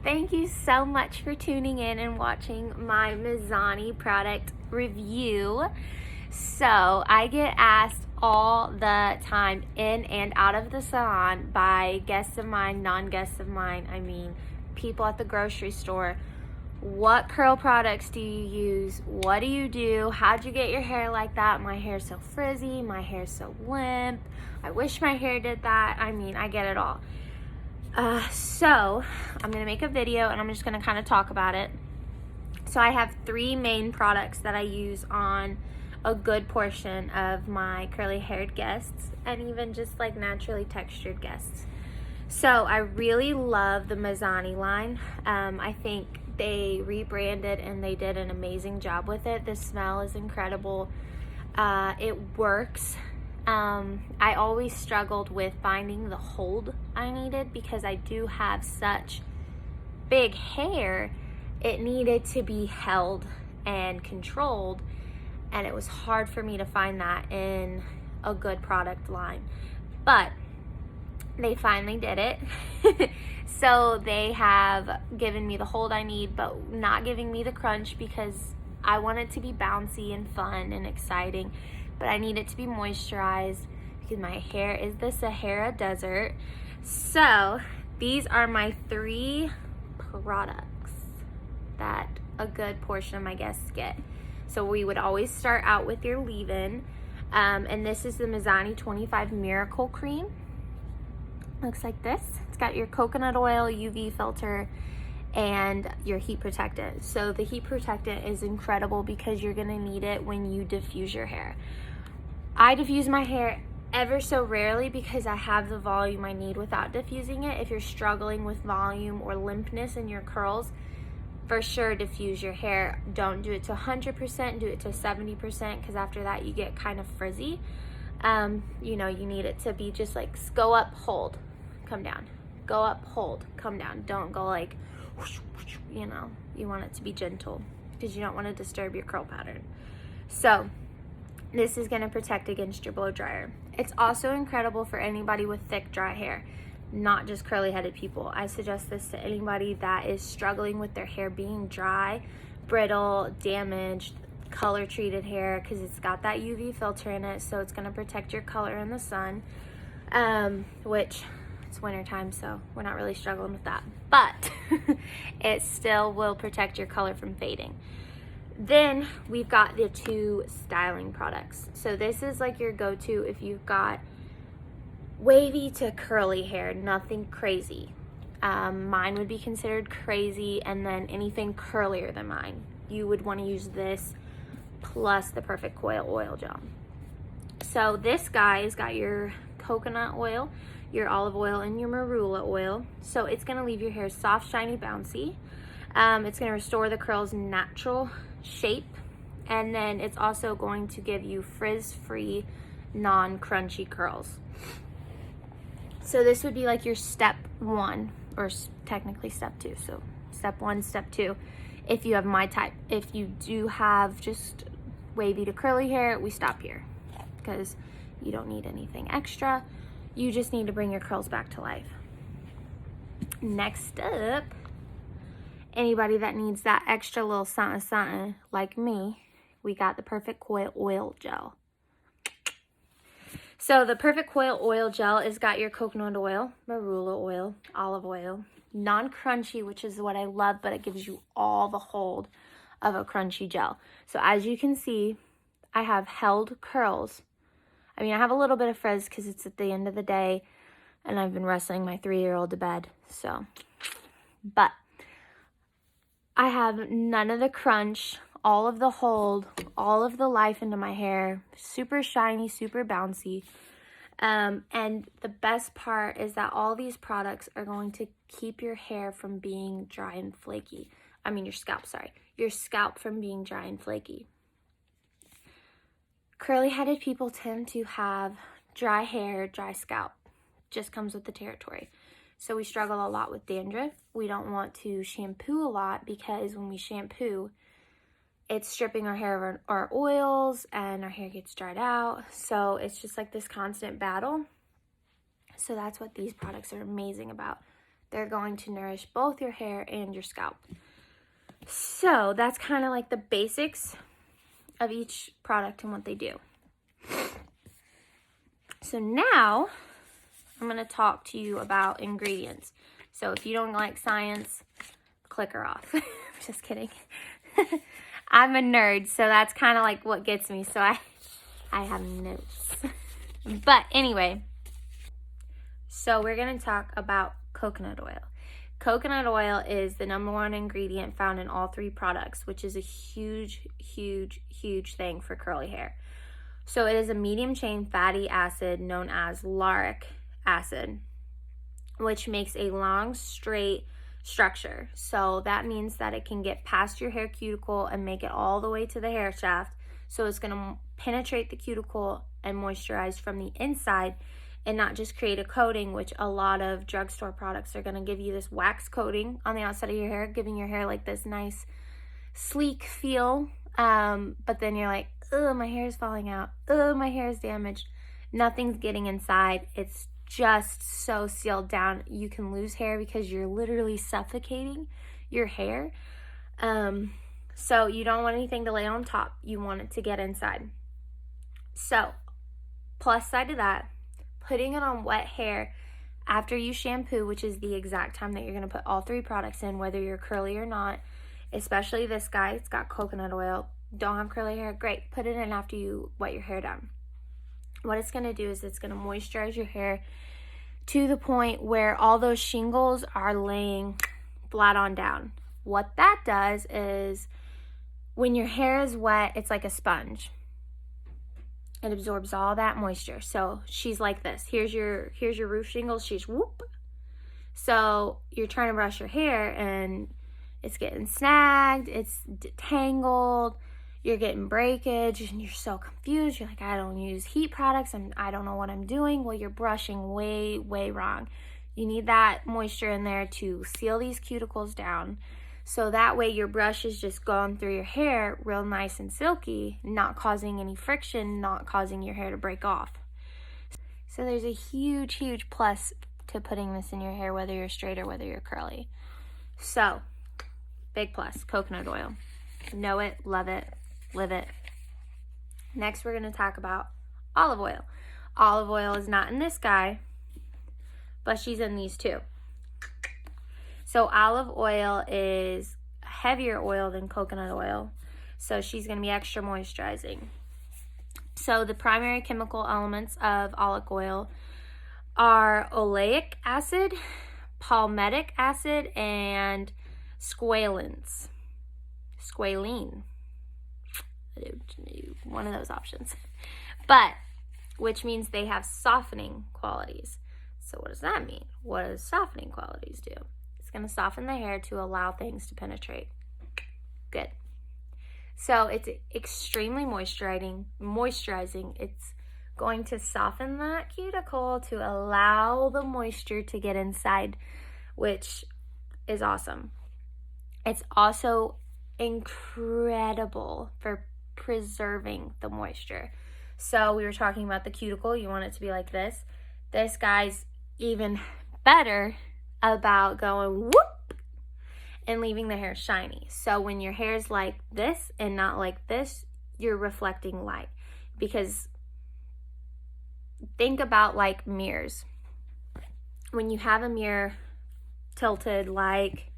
Thank you so much for tuning in and watching my Mizani product review. So I get asked all the time in and out of the salon by guests of mine, non-guests of mine, people at the grocery store, what curl products do you use? What do you do? How'd you get your hair like that? My hair's so frizzy, my hair's so limp. I wish my hair did that. I get it all. So I'm gonna make a video and I'm just gonna kind of talk about it. So I have 3 main products that I use on a good portion of my curly haired guests and even just like naturally textured guests. So I really love the Mizani line. I think they rebranded and they did an amazing job with it. The smell is incredible. It works. I always struggled with finding the hold I needed because I do have such big hair. It needed to be held and controlled, and it was hard for me to find that in a good product line. But they finally did it. So they have given me the hold I need, but not giving me the crunch because I want it to be bouncy and fun and exciting, but I need it to be moisturized because my hair is the Sahara Desert. So these are my 3 products that a good portion of my guests get. So we would always start out with your leave-in, and this is the Mizani 25 Miracle Cream. Looks like this. It's got your coconut oil, UV filter, and your heat protectant. So the heat protectant is incredible because you're gonna need it when you diffuse your hair. I diffuse my hair ever so rarely because I have the volume I need without diffusing it. If you're struggling with volume or limpness in your curls, for sure diffuse your hair. Don't do it to 100%, do it to 70% because after that you get kind of frizzy. You need it to be just like go up, hold, come down, go up, hold, come down. Don't go like whoosh, whoosh, you want it to be gentle because you don't want to disturb your curl pattern. So this is going to protect against your blow dryer. It's also incredible for anybody with thick dry hair, not just curly headed people. I suggest this to anybody that is struggling with their hair being dry, brittle, damaged, color treated hair, because it's got that UV filter in it, so it's going to protect your color in the sun, which it's winter time, so we're not really struggling with that, but it still will protect your color from fading. Then we've got the 2 styling products. So this is like your go-to if you've got wavy to curly hair, nothing crazy. Mine would be considered crazy, and then anything curlier than mine, you would want to use this plus the Perfect Coil Oil Gel. So this guy's got your coconut oil, your olive oil, and your marula oil. So it's going to leave your hair soft, shiny, bouncy. It's going to restore the curl's natural shape, and then it's also going to give you frizz-free, non-crunchy curls. So this would be like your step 1, or technically step 2. So step 1, step 2, if you have my type. If you do have just wavy to curly hair, we stop here because you don't need anything extra. You just need to bring your curls back to life. Next up, anybody that needs that extra little something like me, we got the Perfect Coil Oil Gel. So the Perfect Coil Oil Gel has got your coconut oil, marula oil, olive oil, non-crunchy, which is what I love, but it gives you all the hold of a crunchy gel. So as you can see, I have held curls. I have a little bit of frizz because it's at the end of the day and I've been wrestling my 3-year-old to bed. But I have none of the crunch, all of the hold, all of the life into my hair, super shiny, super bouncy. And the best part is that all these products are going to keep your hair from being dry and flaky. Your scalp from being dry and flaky. Curly-headed people tend to have dry hair, dry scalp. Just comes with the territory. So we struggle a lot with dandruff. We don't want to shampoo a lot because when we shampoo, it's stripping our hair of our oils and our hair gets dried out. So it's just like this constant battle. So that's what these products are amazing about. They're going to nourish both your hair and your scalp. So that's kind of like the basics of each product and what they do. So now I'm going to talk to you about ingredients. So if you don't like science, click her off. Just kidding. I'm a nerd, so that's kind of like what gets me. So I have notes. But anyway, so we're going to talk about coconut oil. Coconut oil is the #1 ingredient found in all 3 products, which is a huge, huge, huge thing for curly hair. So it is a medium chain fatty acid known as lauric acid, which makes a long, straight structure. So that means that it can get past your hair cuticle and make it all the way to the hair shaft. So it's going to penetrate the cuticle and moisturize from the inside and not just create a coating, which a lot of drugstore products are going to give you this wax coating on the outside of your hair, giving your hair like this nice sleek feel. But then you're like, oh, my hair is falling out. Oh, my hair is damaged. Nothing's getting inside. It's just so sealed down. You can lose hair because you're literally suffocating your hair. So you don't want anything to lay on top. You want it to get inside. So plus side to that, putting it on wet hair after you shampoo, which is the exact time that you're going to put all 3 products in, whether you're curly or not, especially this guy, it's got coconut oil. Don't have curly hair, great. Put it in after you wet your hair down. What it's going to do is it's going to moisturize your hair to the point where all those shingles are laying flat on down. What that does is when your hair is wet, it's like a sponge. It absorbs all that moisture. So she's like this. Here's your roof shingles. She's whoop. So you're trying to brush your hair and it's getting snagged. It's tangled. You're getting breakage and you're so confused. You're like, I don't use heat products and I don't know what I'm doing. Well, you're brushing way, way wrong. You need that moisture in there to seal these cuticles down. So that way your brush is just going through your hair real nice and silky, not causing any friction, not causing your hair to break off. So there's a huge, huge plus to putting this in your hair, whether you're straight or whether you're curly. So, big plus, coconut oil. Know it, love it, live it. Next, we're going to talk about olive oil. Olive oil is not in this guy, but she's in these 2. So olive oil is a heavier oil than coconut oil, so she's going to be extra moisturizing. So the primary chemical elements of olive oil are oleic acid, palmitic acid, and squalene. One of those options. But, which means they have softening qualities. So what does that mean? What does softening qualities do? It's going to soften the hair to allow things to penetrate. Good. So it's extremely moisturizing. It's going to soften that cuticle to allow the moisture to get inside, which is awesome. It's also incredible for preserving the moisture. So we were talking about the cuticle. You want it to be like this. This guy's even better about going whoop and leaving the hair shiny. So when your hair's like this and not like this, you're reflecting light. Because think about like mirrors. When you have a mirror tilted like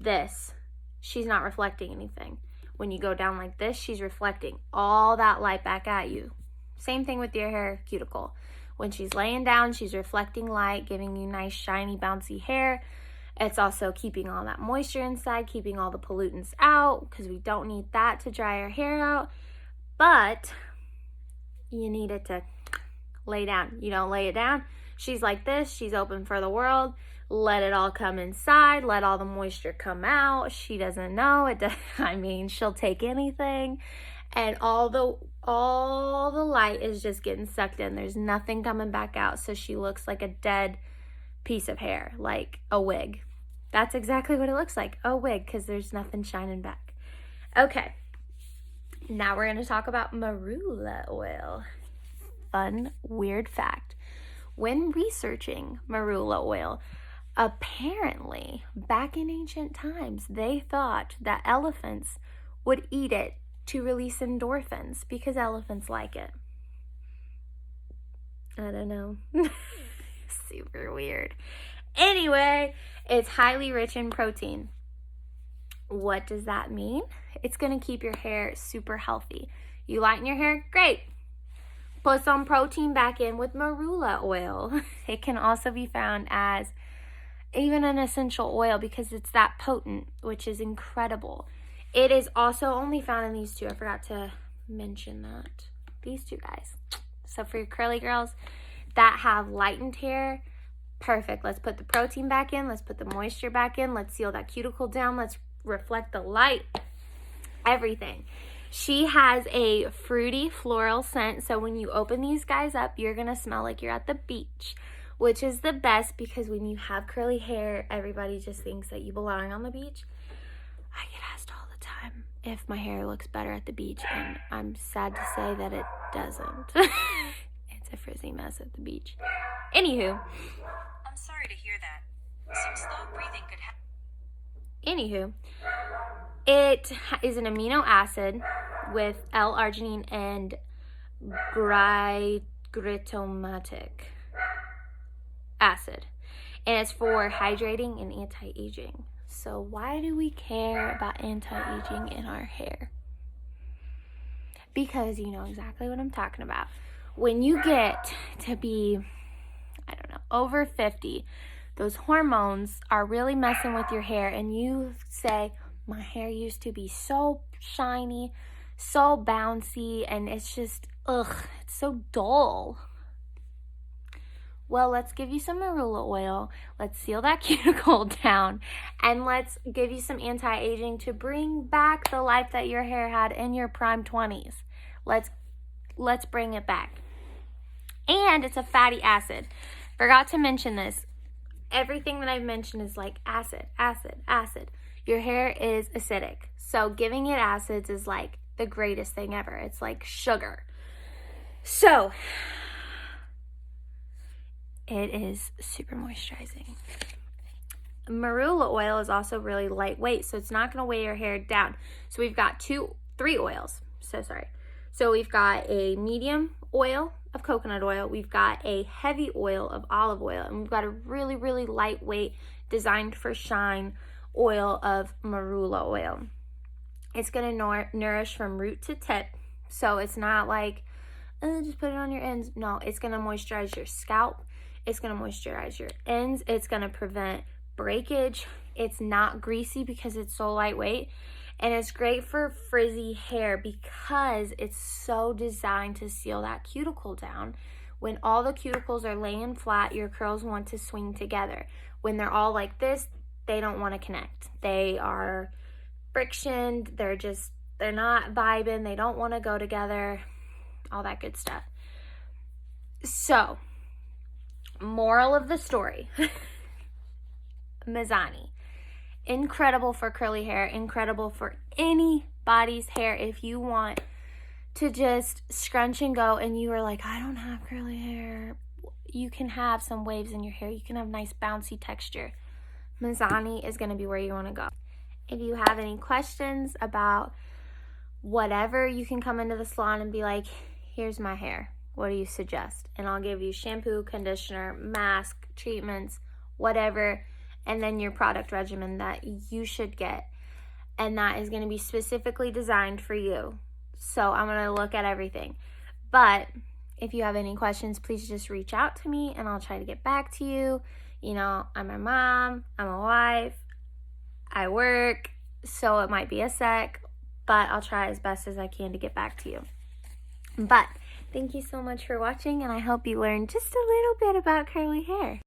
this, she's not reflecting anything. When you go down like this, she's reflecting all that light back at you. Same thing with your hair cuticle. When she's laying down, she's reflecting light, giving you nice, shiny, bouncy hair. It's also keeping all that moisture inside, keeping all the pollutants out, because we don't need that to dry our hair out. But you need it to lay down. You don't lay it down. She's like this. She's open for the world. Let it all come inside. Let all the moisture come out. She doesn't know it. I mean, she'll take anything. And all the light is just getting sucked in. There's nothing coming back out. So she looks like a dead piece of hair, like a wig. That's exactly what it looks like, a wig, because there's nothing shining back. Okay, now we're going to talk about marula oil. Fun, weird fact. When researching marula oil, apparently, back in ancient times, they thought that elephants would eat it to release endorphins because elephants like it. I don't know. Super weird. Anyway, it's highly rich in protein. What does that mean? It's going to keep your hair super healthy. You lighten your hair? Great. Put some protein back in with marula oil. It can also be found as even an essential oil because it's that potent, which is incredible. It is also only found in these two. I forgot to mention that. These two guys. So for your curly girls that have lightened hair, perfect. Let's put the protein back in. Let's put the moisture back in. Let's seal that cuticle down. Let's reflect the light. Everything. She has a fruity floral scent. So when you open these guys up, you're going to smell like you're at the beach, which is the best because when you have curly hair, everybody just thinks that you belong on the beach. I get asked all the time if my hair looks better at the beach, and I'm sad to say that it doesn't. It's a frizzy mess at the beach. Anywho. I'm sorry to hear that. Some slow breathing could happen. Anywho, it is an amino acid with L-arginine and glitamatic acid. And it's for hydrating and anti-aging. So why do we care about anti-aging in our hair? Because you know exactly what I'm talking about. When you get to be, I don't know, over 50, those hormones are really messing with your hair, and you say, my hair used to be so shiny, so bouncy, and it's just, it's so dull. Well, let's give you some marula oil. Let's seal that cuticle down, and let's give you some anti-aging to bring back the life that your hair had in your prime 20s. Let's bring it back. And it's a fatty acid. Forgot to mention this. Everything that I've mentioned is like acid, acid, acid. Your hair is acidic. So giving it acids is like the greatest thing ever. It's like sugar. So it is super moisturizing. Marula oil is also really lightweight, so it's not going to weigh your hair down. So we've got three oils. So we've got a medium oil of coconut oil. We've got a heavy oil of olive oil. And we've got a really, really lightweight, designed for shine oil of marula oil. It's going to nourish from root to tip. So it's not like, just put it on your ends. No, it's going to moisturize your scalp. It's going to moisturize your ends. It's going to prevent breakage. It's not greasy because it's so lightweight. And it's great for frizzy hair because it's so designed to seal that cuticle down. When all the cuticles are laying flat, your curls want to swing together. When they're all like this, they don't want to connect. They are frictioned. They're not vibing. They don't want to go together. All that good stuff. So, moral of the story. Mizani. Incredible for curly hair, incredible for anybody's hair. If you want to just scrunch and go and you are like, I don't have curly hair, you can have some waves in your hair. You can have nice bouncy texture. Mizani is going to be where you want to go. If you have any questions about whatever, you can come into the salon and be like, here's my hair. What do you suggest? And I'll give you shampoo, conditioner, mask, treatments, whatever, and then your product regimen that you should get. And that is going to be specifically designed for you. So I'm going to look at everything. But if you have any questions, please just reach out to me and I'll try to get back to you. You know, I'm a mom, I'm a wife, I work, so it might be a sec, but I'll try as best as I can to get back to you. But thank you so much for watching, and I hope you learned just a little bit about curly hair.